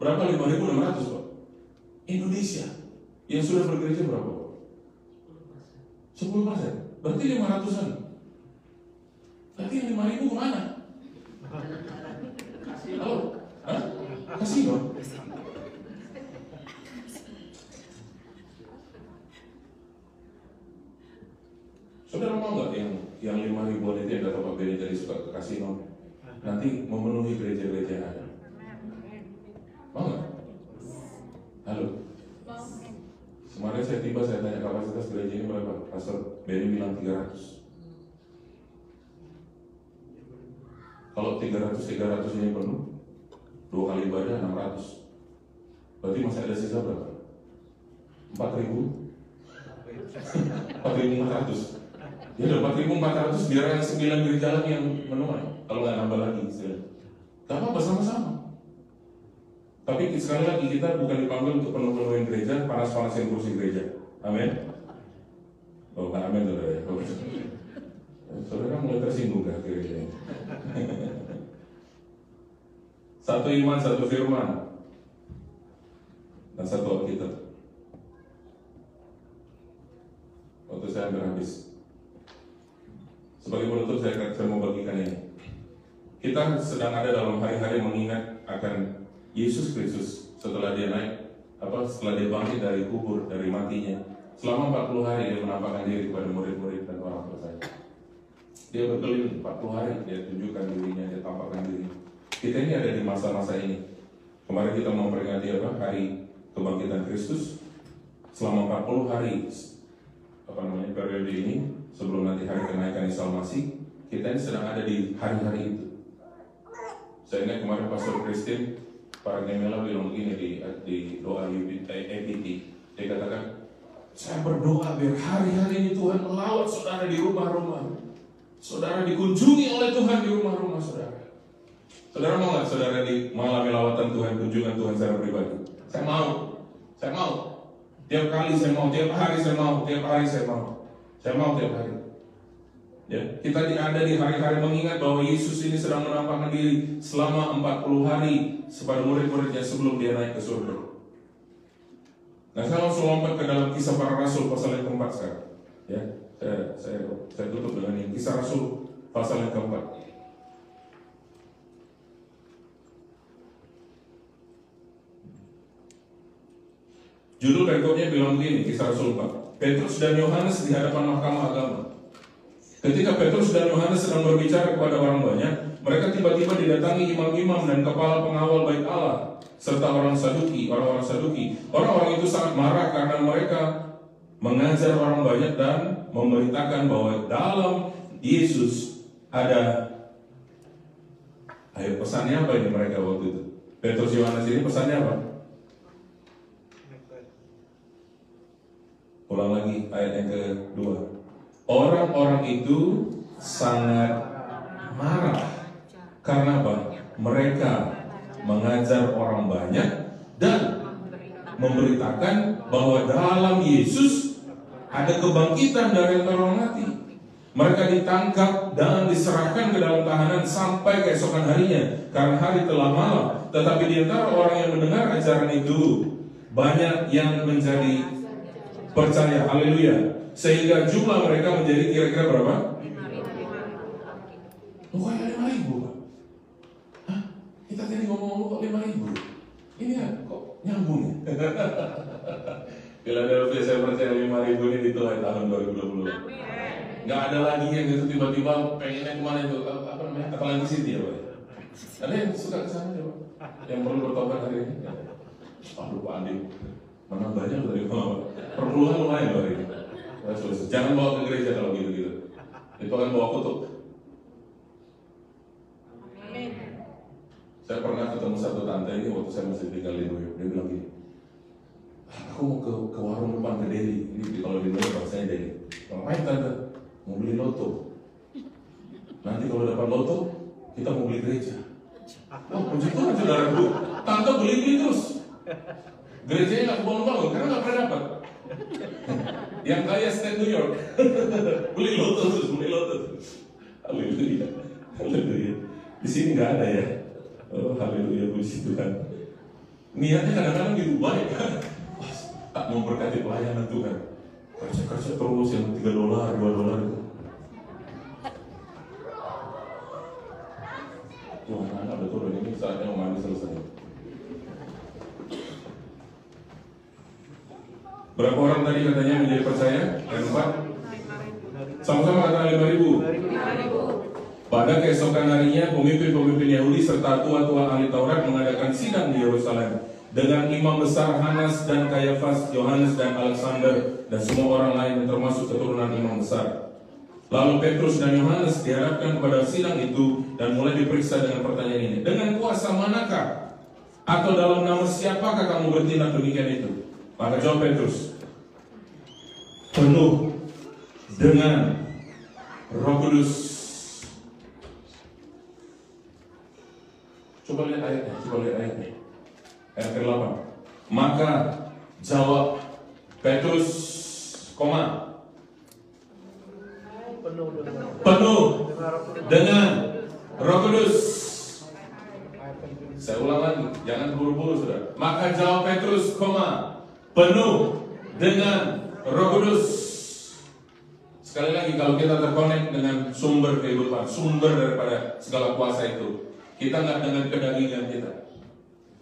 Berapa? 5.600 Pak. Indonesia yang sudah bergereja berapa? 10%. Berarti 500-an. Berarti yang 5.000 kemana? kasino. Saudara mau nggak yang 5.000-an itu yang kata Pak Benny tadi suka ke kasino? Nanti memenuhi gereja-gereja yang ada. Mau nggak? Halo. Kemarin saya tiba, saya tanya kapasitas gereja ini berapa? Pastor Benny bilang 300. Kalau 300 ini penuh, 2 kali ibadah 600. Berarti masih ada sisa berapa? 4.000? 4.400. Ya udah 4.400, biar yang 9 gereja lagi yang menuai. Kalau nggak nambah lagi, gak apa-apa, sama-sama. Tapi sekali lagi kita bukan dipanggil untuk penuh-penuhin gereja, panas-panasin kursi gereja. Amin. Oh, bukan amin saudara ya. Saudara mulai tersinggung gak gereja ini? Satu iman, satu firman, dan satu Alkitab. Waktu saya hampir habis. Sebagai penutup saya mau bagikan ini. Kita sedang ada dalam hari-hari mengingat akan Yesus Kristus setelah dia setelah dia bangkit dari kubur, dari matinya. Selama 40 hari dia menampakkan diri kepada murid-murid dan orang percaya. Dia berkeliling 40 hari, dia tunjukkan dirinya, dia tampakkan diri. Kita ini ada di masa-masa ini. Kemarin kita memperingati hari kebangkitan Kristus. Selama 40 hari periode ini, sebelum nanti hari kenaikan Isa Masih, kita ini sedang ada di hari-hari itu. Saya ingat kemarin Pastor Christine Paragemela bilang begini di doa EPT. Dia katakan, saya berdoa biar hari-hari ini Tuhan melawat saudara di rumah-rumah. Saudara dikunjungi oleh Tuhan di rumah-rumah saudara. Saudara mau nggak saudara di malam lawatan Tuhan, kunjungan Tuhan secara pribadi? Saya mau. Tiap kali saya mau, tiap hari saya mau, tiap hari saya mau. Saya mau tiap hari. Ya, kita ada di hari-hari mengingat bahwa Yesus ini sedang menampakkan diri selama 40 hari kepada murid-muridnya sebelum dia naik ke surga. Nah, saya langsung lompat ke dalam Kisah Para Rasul pasal yang keempat sekarang. Ya, saya tutup dengan ini. Kisah Rasul pasal yang keempat. Judul perikopnya bilang begini, Kisah Rasul 4. Petrus dan Yohanes di hadapan mahkamah agama. Ketika Petrus dan Yohanes sedang berbicara kepada orang banyak, mereka tiba-tiba didatangi imam-imam dan kepala pengawal bait Allah serta orang-orang Saduki. Orang-orang itu sangat marah karena mereka mengajar orang banyak dan memberitakan bahwa dalam Yesus ada. Ayo, pesannya apa ini mereka waktu itu? Petrus Yohanes ini pesannya apa? Ulang lagi ayat yang kedua. Orang-orang itu sangat marah. Karena apa? Mereka mengajar orang banyak dan memberitakan bahwa dalam Yesus ada kebangkitan dari antara orang mati. Mereka ditangkap dan diserahkan ke dalam tahanan sampai keesokan harinya karena hari telah malam. Tetapi di antara orang yang mendengar ajaran itu banyak yang menjadi percaya. Haleluya. Sehingga jumlah mereka menjadi kira-kira berapa? 5.000. Kok 5.000? Hah? Kita tadi ngomong kok 5.000? Ini ya, kok nyambung ya? Philadelphia saya percaya 5.000 ini dituai tahun 2020. Nggak ada lagi yang itu tiba-tiba pengennya kemana itu? Apa namanya? Atlantic City ya Pak? Ada yang suka kesana ya Pak? Yang perlu bertobat hari ini? Aduh Pak Andi, menambahnya tadi Pak. Perpuluhan lumayan Pak hari ini. Jangan bawa ke gereja kalau gitu-gitu. Itu akan bawa kutub. Saya pernah ketemu satu tante ini waktu saya masih tinggal di New York. Dia bilang gini, aku mau ke warung depan ke Deli. Ini kalau di New York bahasanya Deli. Ngapain tante? Mau beli loto. Nanti kalau dapat loto, kita mau beli gereja. Oh, puji Tuhan saudaraku. Tante beli terus. Gerejanya nggak bangun-bangun karena nggak pernah dapat. Yang kaya state New York beli loto terus. Haleluya. Di sini nggak ada ya. Oh haleluya, puji Tuhan. Niatnya kadang-kadang gitu baik kan. Tak mau berkati pelayanan Tuhan. Kerja terus yang $3, $2 itu. Tuhan anak betul ini saatnya mandi selesai. Berapa orang tadi katanya menjadi percaya? Yang 4. Sama-sama katakan 5.000. Pada keesokan harinya, pemimpin-pemimpin Yahudi serta tua-tua ahli Taurat mengadakan sidang di Yerusalem dengan imam besar Hanas dan Kayafas, Yohanes dan Alexander, dan semua orang lain yang termasuk keturunan imam besar. Lalu Petrus dan Yohanes dihadapkan kepada sidang itu dan mulai diperiksa dengan pertanyaan ini. Dengan kuasa manakah? Atau dalam nama siapakah kamu bertindak demikian itu? Maka jawab Petrus, penuh dengan Roh Kudus. Coba lihat ayatnya. Ayat ke-8. Maka jawab Petrus, penuh dengan Roh Kudus. Saya ulang lagi, jangan buru-buru saudara. Maka jawab Petrus, penuh dengan Roh Kudus. Sekali lagi, kalau kita terkonek dengan sumber kehidupan, sumber daripada segala kuasa itu, kita nggak dengan kedagingan kita.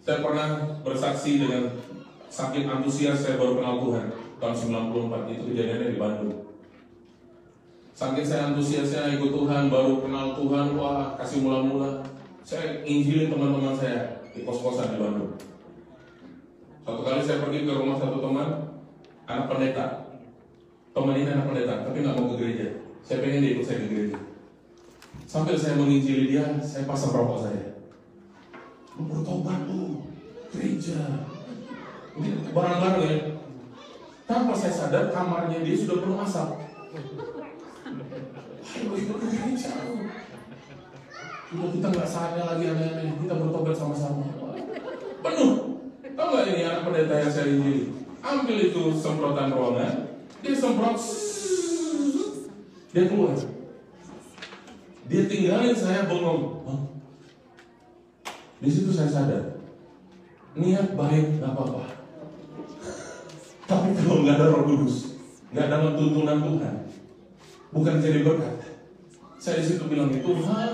Saya pernah bersaksi dengan saking antusias saya baru kenal Tuhan tahun 94, itu kejadiannya di Bandung. Saking saya antusiasnya ikut Tuhan, baru kenal Tuhan, wah kasih mula-mula. Saya injilin teman-teman saya di kos-kosan di Bandung. Satu kali saya pergi ke rumah satu teman, anak pendeta. Teman ini anak pendeta, tapi nggak mau ke gereja. Saya pengen dia ikut saya ke gereja. Sambil saya menginjili dia, saya pasang rokok saya. Lu bertobat lu, gereja. Ini barang-barang ya. Tanpa saya sadar, kamarnya dia sudah penuh asap. Ayo ikut ke gereja lu. Udah kita nggak saatnya lagi aneh-aneh, kita bertobat sama-sama. Penuh. Tahu nggak ini anak pendeta yang saya injili? Ambil itu semprotan ruangan, dia semprot, dia keluar. Dia tinggalin saya bengong. Di situ saya sadar, niat baik nggak apa-apa. Tapi kalau nggak ada Roh Kudus, nggak dalam tuntunan Tuhan, bukan jadi berkat. Saya di situ bilang, Tuhan,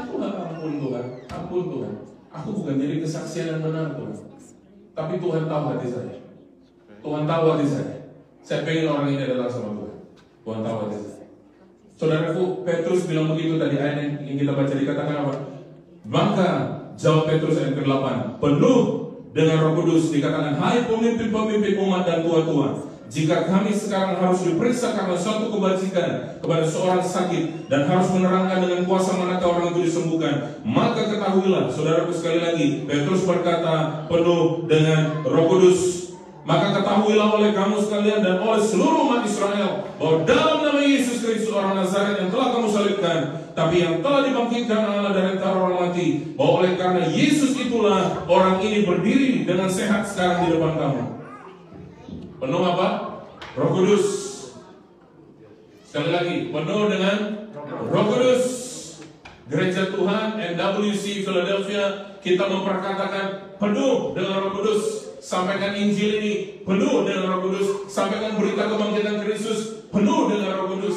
ampun Tuhan, ampun Tuhan. Aku bukan jadi kesaksian yang benar Tuhan. Tapi Tuhan tahu hati saya. Tuhan tahu hati saya. Saya pengen orang ini datang sama Tuhan. Tuhan tahu hati saya. Saudaraku, Petrus bilang begitu tadi, ayat yang kita baca dikatakan apa? Maka jawab Petrus ayat ke-8, penuh dengan Roh Kudus dikatakan, hai pemimpin-pemimpin umat dan tua-tua, jika kami sekarang harus diperiksa karena suatu kebajikan kepada seorang sakit dan harus menerangkan dengan kuasa manakah orang itu disembuhkan, maka ketahuilah, saudaraku sekali lagi, Petrus berkata penuh dengan Roh Kudus. Maka ketahuilah oleh kamu sekalian dan oleh seluruh umat Israel bahwa dalam nama Yesus Kristus orang Nazaret yang telah kamu salibkan, tapi yang telah dibangkitkan Allah dari antara orang mati, bahwa oleh karena Yesus itulah orang ini berdiri dengan sehat sekarang di depan kamu. Penuh apa? Roh Kudus. Sekali lagi, penuh dengan Roh Kudus. Gereja Tuhan NWC Philadelphia, kita memperkatakan penuh dengan Roh Kudus. Sampaikan Injil ini penuh dengan Roh Kudus. Sampaikan berita kebangkitan Kristus penuh dengan Roh Kudus.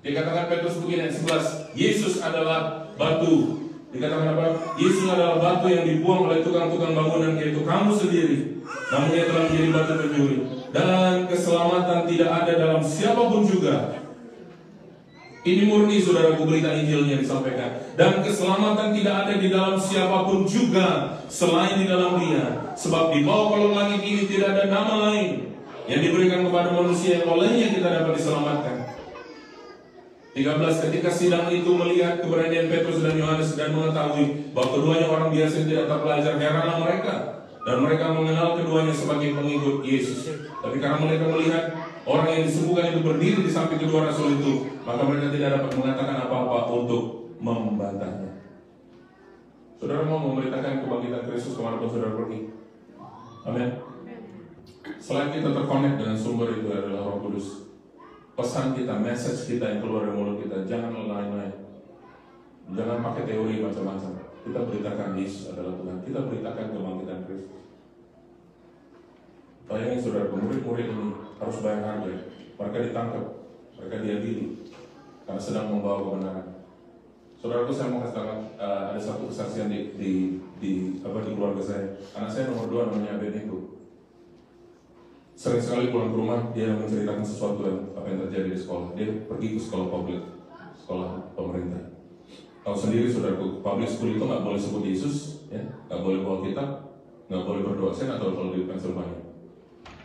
Dikatakan Petrus begini ayat 11, Yesus adalah batu. Dikatakan apa? Yesus adalah batu yang dibuang oleh tukang-tukang bangunan, yaitu kamu sendiri. Namun ia telah menjadi batu berduri. Dan keselamatan tidak ada dalam siapapun juga. Ini murni saudaraku berita Injilnya disampaikan. Dan keselamatan tidak ada di dalam siapapun juga selain di dalam Dia. Sebab di bawah kolong langit ini tidak ada nama lain yang diberikan kepada manusia yang olehnya kita dapat diselamatkan. 13, ketika sidang itu melihat keberanian Petrus dan Yohanes dan mengetahui bahwa keduanya orang biasa yang tidak terpelajar, heranlah mereka. Dan mereka mengenal keduanya sebagai pengikut Yesus. Tapi karena mereka melihat orang yang disembuhkan itu berdiri di samping kedua rasul itu, maka mereka tidak dapat mengatakan apa-apa untuk membantahnya. Saudara mau memberitakan kebangkitan Kristus kemanapun saudara pergi. Amin. Selain kita terkonek dengan sumber itu adalah Roh Kudus, pesan kita, message kita yang keluar dari mulut kita, jangan lain-lain. Jangan pakai teori macam-macam. Kita beritakan Yesus adalah Tuhan. Kita beritakan kebangkitan Kristus. Bayangin saudara, murid-murid ini harus bayar harga. Mereka ditangkap, mereka diadili karena sedang membawa kebenaran. Saudaraku, saya mau kasih tahu ada satu kesaksian di keluarga saya. Anak saya nomor 2 namanya Abednego. sering sekali pulang ke rumah, dia menceritakan sesuatu apa yang terjadi di sekolah. Dia pergi ke sekolah publik, sekolah pemerintah. Tahu sendiri saudaraku, public school itu nggak boleh sebut Yesus, ya, nggak boleh bawa kitab, nggak boleh berdoa. Saya nggak tahu kalau di Pennsylvania.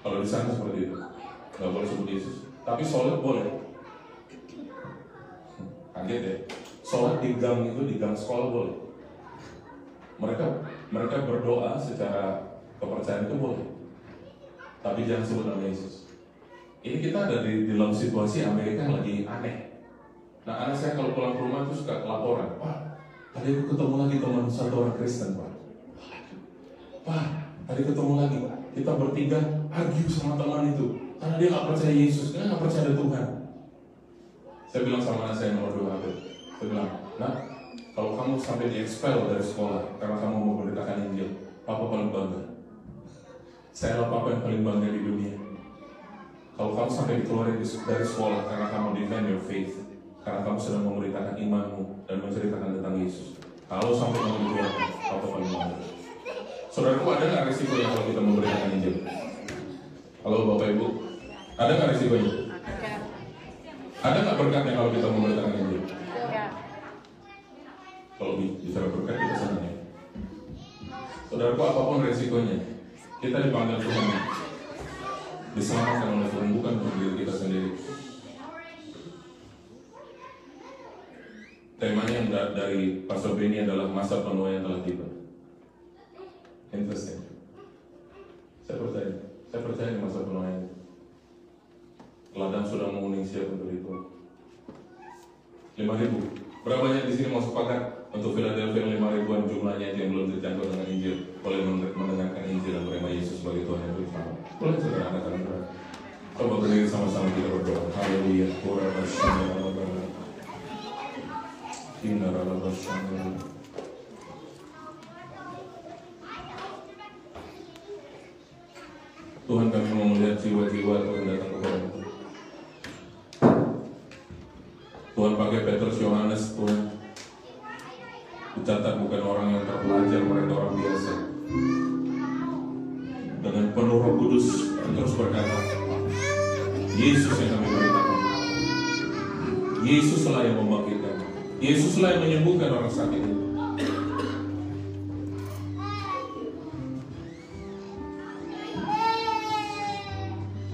Kalau di sana seperti itu, nggak boleh sebut Yesus. Tapi sholat boleh. Kaget ya, sholat di gang itu, di gang sekolah boleh. Mereka berdoa secara kepercayaan itu boleh. Tapi jangan sebut nama Yesus. Ini kita ada di dalam situasi Amerika yang lagi aneh. Nah, anak saya kalau pulang ke rumah itu suka laporan, Pak, tadi aku ketemu lagi teman satu orang Kristen, Pak. Pak, tadi ketemu lagi, Pak. Kita bertiga argue sama teman itu karena dia nggak percaya Yesus, dia nggak percaya ada Tuhan. Saya bilang sama anak saya nomor 2 Abel, saya bilang, nah, kalau kamu sampai di-expel dari sekolah karena kamu mau memberitakan Injil, Papa paling bangga. Saya adalah Papa yang paling bangga di dunia. Kalau kamu sampai dikeluarin dari sekolah karena kamu defend your faith, karena kamu sedang memberitakan imanmu dan menceritakan tentang Yesus, kalau sampai kamu dikeluarkan, Papa paling bangga. Saudaraku, ada nggak risikonya kalau kita memberitakan Injil? Halo Bapak Ibu, ada nggak risikonya? Ada nggak berkatnya kalau kita memberitakan Injil? Kalau bicara berkat kita senang ya. Saudaraku, apapun risikonya, kita dipanggil Tuhan, diselamatkan oleh Tuhan, bukan untuk diri kita sendiri. Temanya yang dari Pastor Benny adalah masa penuaian telah tiba. Interesting. Saya percaya di masa penuaian. Ladang sudah menguning siap untuk itu. 5.000. Berapa banyak di sini mau sepakat untuk Philadelphia 5.000-an jumlahnya yang belum terjangkau dengan Injil, boleh mendengarkan Injil dan menerima Yesus sebagai Tuhan yang bersama. Boleh saudara angkat tangan. Coba berdiri sama-sama kita berdoa. Haleluya. Tuhan, kami mau melihat jiwa-jiwa Tuhan datang kepada Tuhan. Tuhan pakai Petrus, Yohanes, Tuhan dicatat bukan orang yang terpelajar, mereka orang biasa. Dengan penuh Roh Kudus terus berkata, Yesus yang kami beritakan, Yesuslah yang membangkitkan, Yesuslah yang menyembuhkan orang sakit itu.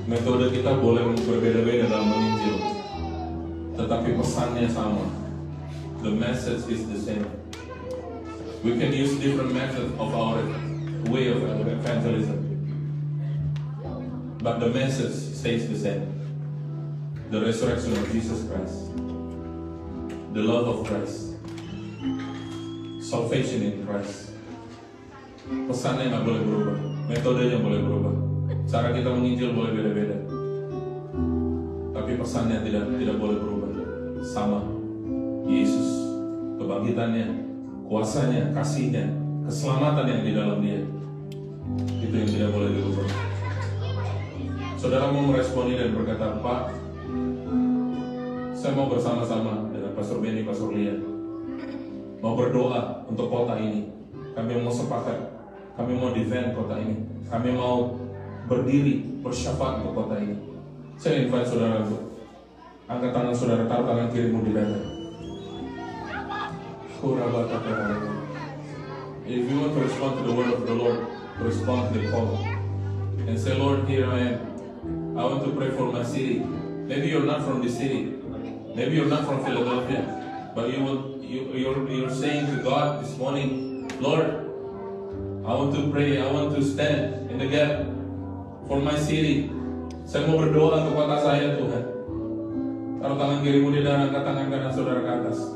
Metode kita boleh berbeda-beda dalam menginjil, tetapi pesannya sama. The message is the same. We can use different methods of our way of evangelism, but the message stays the same. The resurrection of Jesus Christ, the love of Christ, salvation in Christ. Pesannya nggak boleh berubah, metodenya boleh berubah, cara kita menginjil boleh beda-beda, tapi pesannya tidak boleh berubah. Sama. Yesus, kebangkitannya, kuasanya, kasihnya, keselamatan yang di dalam dia, itu yang tidak boleh dirubah. Saudara mau meresponi dan berkata, Pak, saya mau bersama-sama dengan Pastor Benny, Pastor Lia, mau berdoa untuk kota ini. Kami mau sepakat, kami mau defend kota ini, kami mau berdiri bersyafaat untuk kota ini. Saya invite saudara untuk angkat tangan saudara, taruh tangan kirimu di dada. If you want to respond to the word of the Lord, respond to the call and say, Lord, here I am. I want to pray for my city. Maybe you're not from the city, maybe you're not from Philadelphia, but you're saying to God this morning, Lord, I want to pray, I want to stand in the gap for my city. Saya mau berdoa untuk kota saya, Tuhan. Taruh tangan kirimu di dada, angkat tangan kanan saudara ke atas.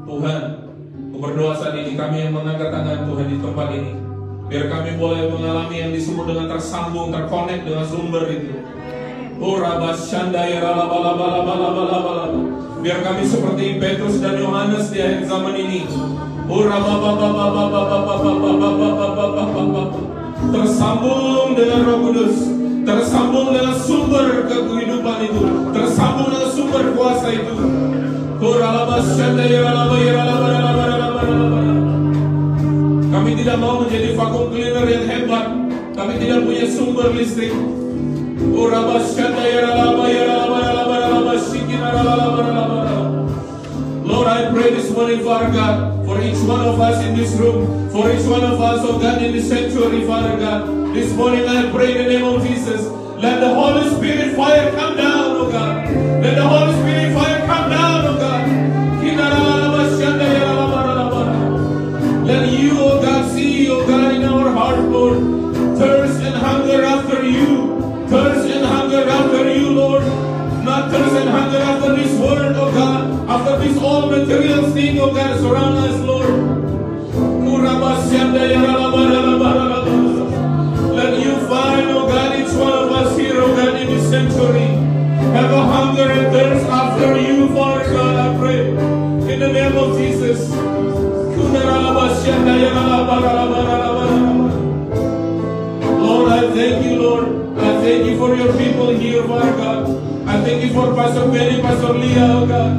Tuhan, aku berdoa saat ini, kami yang mengangkat tangan Tuhan di tempat ini, biar kami boleh mengalami yang disebut dengan tersambung, terkonek dengan sumber itu. Biar kami seperti Petrus dan Yohanes di akhir zaman ini, tersambung dengan Roh Kudus, tersambung dengan sumber kehidupan itu, tersambung dengan sumber kuasa itu. Kami tidak mau menjadi vacuum cleaner yang hebat, kami tidak punya sumber listrik. Lord, I pray this morning, Father God, for each one of us in this room, for each one of us, oh God, in this sanctuary, Father God. This morning I pray in the name of Jesus, let the Holy Spirit fire come down, oh God. Let the Holy Spirit fire come down, oh God. Let you, oh God, see, oh God, in our heart, Lord, thirst and hunger after you. Thirst and hunger after you, Lord. Not thirst and hunger after this word, oh God. After this all material thing, oh God, surround us, Lord. Let you find, oh God, each one of us here, oh God, in this sanctuary. Have a hunger and thirst after you, Father God, I pray. In the name of Jesus. Lord, I thank you, Lord. I thank you for your people here, Father God. I thank you for Pastor Benny, Pastor Leah, oh God,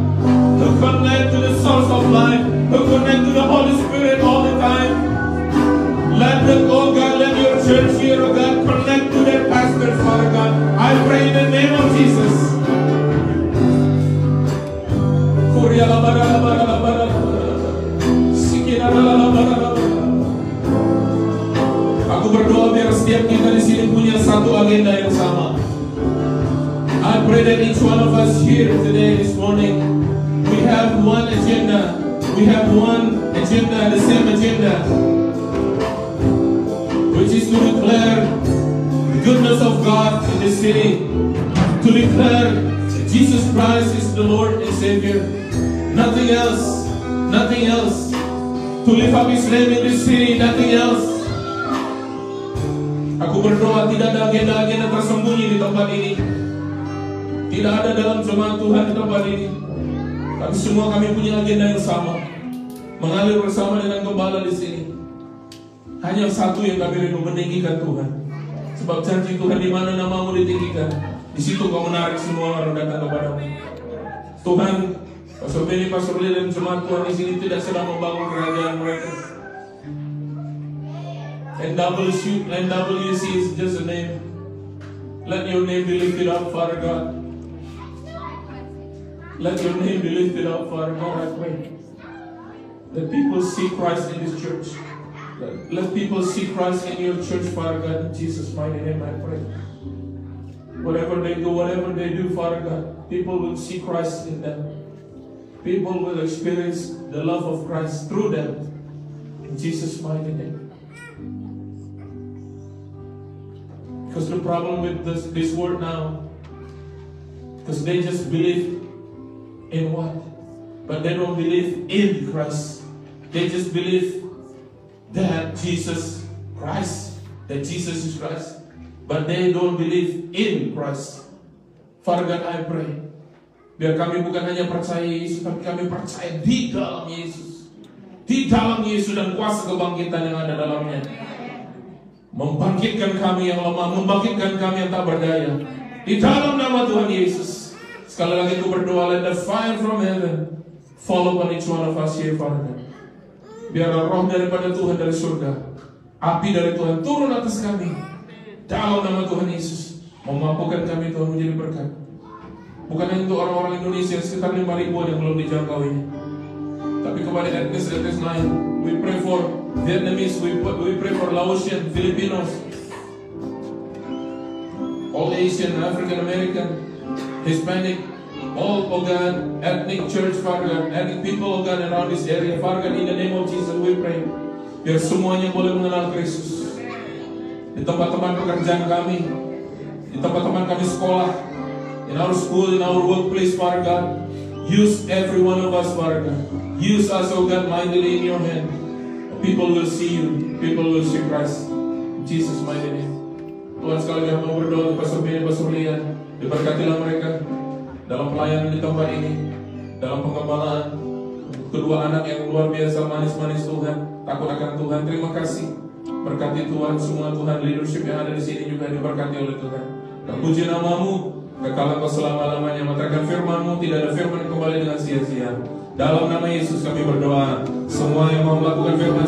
who connect to the source of life, who connect to the Holy Spirit all the time. Let them, oh God, let your church here, oh God, connect to their pastors, Father God. I pray in the name of Jesus. Aku berdoa biar setiap kita di sini punya satu agenda yang sama. I pray that each one of us here today, this morning, we have one agenda. We have one agenda, the same agenda, which is to declare the goodness of God in this city, to declare that Jesus Christ is the Lord and Savior. Nothing else, nothing else. To lift up His name in this city, nothing else. Aku berdoa tidak ada agenda-agenda tersembunyi di tempat ini. Tidak ada dalam jemaat Tuhan di tempat ini. Tapi semua kami punya agenda yang sama. Mengalir bersama dengan gembala di sini. Hanya satu yang kami rindu, meninggikan Tuhan. Sebab janji Tuhan, di mana namamu ditinggikan, di situ kau menarik semua orang datang kepadamu. Tuhan, Pastor Benny, Pastor Lee, dan jemaat Tuhan di sini tidak sedang membangun kerajaan mereka. NWC is just a name. Let your name be lifted up, Father God. Let your name be lifted up, Father God, I pray. Let people see Christ in this church. Let people see Christ in your church, Father God. In Jesus' mighty name I pray. Whatever they do, whatever they do, Father God, people will see Christ in them. People will experience the love of Christ through them. In Jesus' mighty name. Because the problem with this word now, because they just believe in what? But they don't believe in Christ. They just believe that Jesus is Christ. But they don't believe in Christ. Father God, I pray, biar kami bukan hanya percaya Yesus, tapi kami percaya di dalam Yesus. Di dalam Yesus dan kuasa kebangkitan yang ada dalamnya. Membangkitkan kami yang lemah, membangkitkan kami yang tak berdaya. Di dalam nama Tuhan Yesus. Sekali lagi aku berdoa, let the fire from heaven fall upon each one of us here, Father God. Biar roh daripada Tuhan dari surga, api dari Tuhan turun atas kami. Dalam nama Tuhan Yesus, memampukan kami Tuhan menjadi berkat. Bukan hanya untuk orang-orang Indonesia sekitar 5.000 yang belum dijangkauinya, tapi kepada etnis lain. We pray for Vietnamese, we pray for Laotian, Filipinos, all Asian, African American, Hispanic, all, oh God, ethnic church, Father God, ethnic people, oh God, around this area, Father God, in the name of Jesus, we pray, biar semuanya boleh mengenal Kristus. Di tempat-tempat pekerjaan kami, di tempat-tempat kami sekolah, in our school, in our workplace, Father God, use every one of us, Father God. Use us, oh God, mightily in your hand. People will see you. People will see Christ. In Jesus' mighty name. Tuhan, sekali lagi hamba berdoa untuk Pastor Benny, Pastor Leah. Diberkatilah mereka dalam pelayanan di tempat ini, dalam pengembalaan. Kedua anak yang luar biasa manis-manis Tuhan, takut akan Tuhan. Terima kasih. Berkati Tuhan, semua Tuhan, leadership yang ada di sini juga diberkati oleh Tuhan. Terpuji namamu, kekal engkau selama-lamanya. Matakan firman-Mu, tidak ada firman kembali dengan sia-sia. Dalam nama Yesus kami berdoa. Semua yang mau melakukan firman